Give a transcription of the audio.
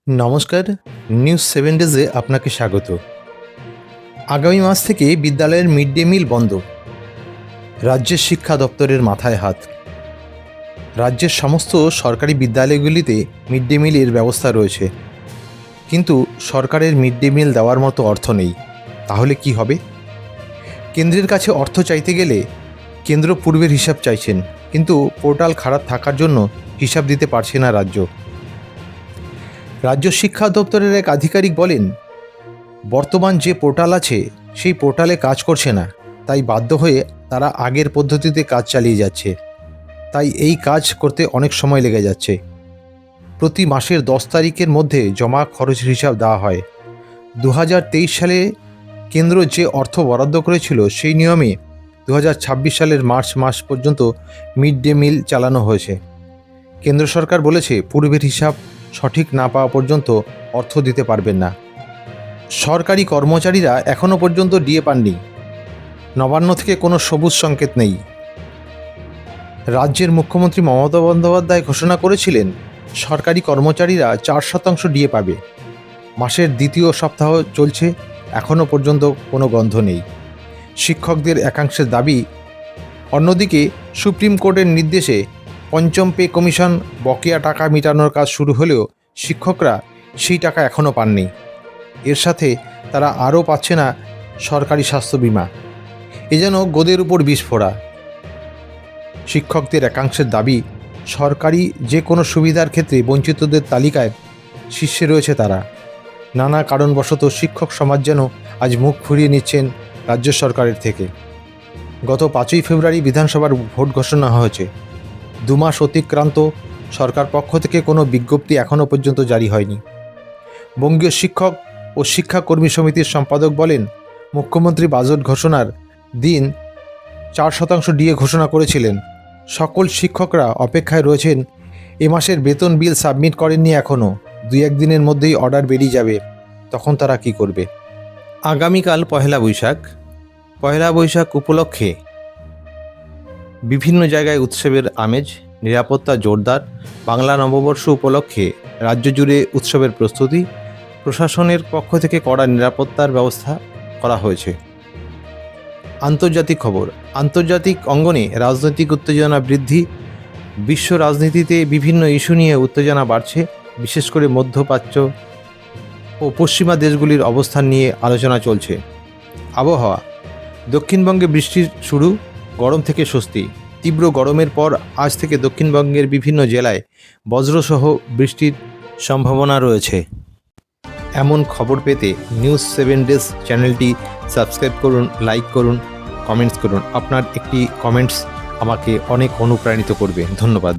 নমস্কার, নিউজ 7 ডেজে আপনাকে স্বাগত। আগামী মাস থেকে বিদ্যালয়ের মিড ডে মিল বন্ধ। রাজ্যের শিক্ষা দপ্তরের মাথায় হাত। রাজ্যের সমস্ত সরকারি বিদ্যালয়গুলিতে মিড ডে মিলের ব্যবস্থা রয়েছে, কিন্তু সরকারের মিড ডে মিল দেওয়ার মতো অর্থ নেই। তাহলে কি হবে? কেন্দ্রের কাছে অর্থ চাইতে গেলে কেন্দ্র পূর্বের হিসাব চাইছেন, কিন্তু পোর্টাল খারাপ থাকার জন্য হিসাব দিতে পারছে না রাজ্য। রাজ্য শিক্ষা দপ্তরের এক আধিকারিক বলেন, বর্তমান যে পোর্টাল আছে সেই পোর্টালে কাজ করছে না, তাই বাধ্য হয়ে তারা আগের পদ্ধতিতে কাজ চালিয়ে যাচ্ছে। তাই এই কাজ করতে অনেক সময় লেগে যাচ্ছে। প্রতি মাসের 10 তারিখের মধ্যে জমা খরচের হিসাব দেওয়া হয়। 2023 সালে কেন্দ্র যে অর্থ বরাদ্দ করেছিল সেই নিয়মে 2026 সালের মার্চ মাস পর্যন্ত মিড ডে মিল চালানো হয়েছে। কেন্দ্র সরকার বলেছে পূর্বের হিসাব সঠিক না পাওয়া পর্যন্ত অর্থ দিতে পারবেন না। সরকারি কর্মচারীরা এখনও পর্যন্ত ডিএ পাননি। নবান্ন থেকে কোনো সবুজ সংকেত নেই। রাজ্যের মুখ্যমন্ত্রী মমতা বন্দ্যোপাধ্যায় ঘোষণা করেছিলেন সরকারি কর্মচারীরা 4% ডিএ পাবে। মাসের দ্বিতীয় সপ্তাহ চলছে, এখনও পর্যন্ত কোনো গন্ধ নেই। শিক্ষকদের একাংশের দাবি। অন্যদিকে সুপ্রিম কোর্টের নির্দেশে পঞ্চম পে কমিশন বকেয়া টাকা মেটানোর কাজ শুরু হলেও শিক্ষকরা সেই টাকা এখনও পাননি। এর সাথে তারা আরও পাচ্ছে না সরকারি স্বাস্থ্য বিমা। এ যেন গোদের উপর বিষ ফোড়া। শিক্ষকদের একাংশের দাবি, সরকারি যে কোনো সুবিধার ক্ষেত্রে বঞ্চিতদের তালিকায় শীর্ষে রয়েছে তারা। নানা কারণবশত শিক্ষক সমাজ যেন আজ মুখ ফিরিয়ে নিচ্ছেন রাজ্য সরকারের থেকে। গত 5ই ফেব্রুয়ারি বিধানসভার ভোট ঘোষণা হয়েছে। 2 মাস অতিক্রান্ত, সরকার পক্ষ থেকে কোনো বিজ্ঞপ্তি এখনও পর্যন্ত জারি হয়নি। বঙ্গীয় শিক্ষক ও শিক্ষাকর্মী সমিতির সম্পাদক বলেন, মুখ্যমন্ত্রী বাজেট ঘোষণার দিন 4% ডিএ ঘোষণা করেছিলেন। সকল শিক্ষকরা অপেক্ষায় রয়েছেন। এ মাসের বেতন বিল সাবমিট করেননি এখনও। 2-1 দিনের মধ্যেই অর্ডার বেরিয়ে যাবে, তখন তারা কি করবে? আগামীকাল পহেলা বৈশাখ। পহেলা বৈশাখ উপলক্ষে বিভিন্ন জায়গায় উৎসবের আমেজ, নিরাপত্তা জোরদার। বাংলা নববর্ষ উপলক্ষে রাজ্য জুড়ে উৎসবের প্রস্তুতি। প্রশাসনের পক্ষ থেকে কড়া নিরাপত্তার ব্যবস্থা করা হয়েছে। আন্তর্জাতিক খবর। আন্তর্জাতিক অঙ্গনে রাজনৈতিক উত্তেজনা বৃদ্ধি। বিশ্ব রাজনীতিতে বিভিন্ন ইস্যু নিয়ে উত্তেজনা বাড়ছে, বিশেষ করে মধ্যপ্রাচ্য ও পশ্চিমা দেশগুলির অবস্থান নিয়ে আলোচনা চলছে। আবহাওয়া। দক্ষিণবঙ্গে বৃষ্টির শুরু, গরম থেকে স্বস্তি। তীব্র গরমের পর আজ থেকে দক্ষিণবঙ্গের বিভিন্ন জেলায় বজ্রসহ বৃষ্টির সম্ভাবনা রয়েছে। এমন খবর পেতে নিউজ 7 ডেজ চ্যানেলটি সাবস্ক্রাইব করুন, লাইক করুন, কমেন্টস করুন। আপনার একটি কমেন্টস আমাকে অনেক অনুপ্রাণিত করবে। ধন্যবাদ।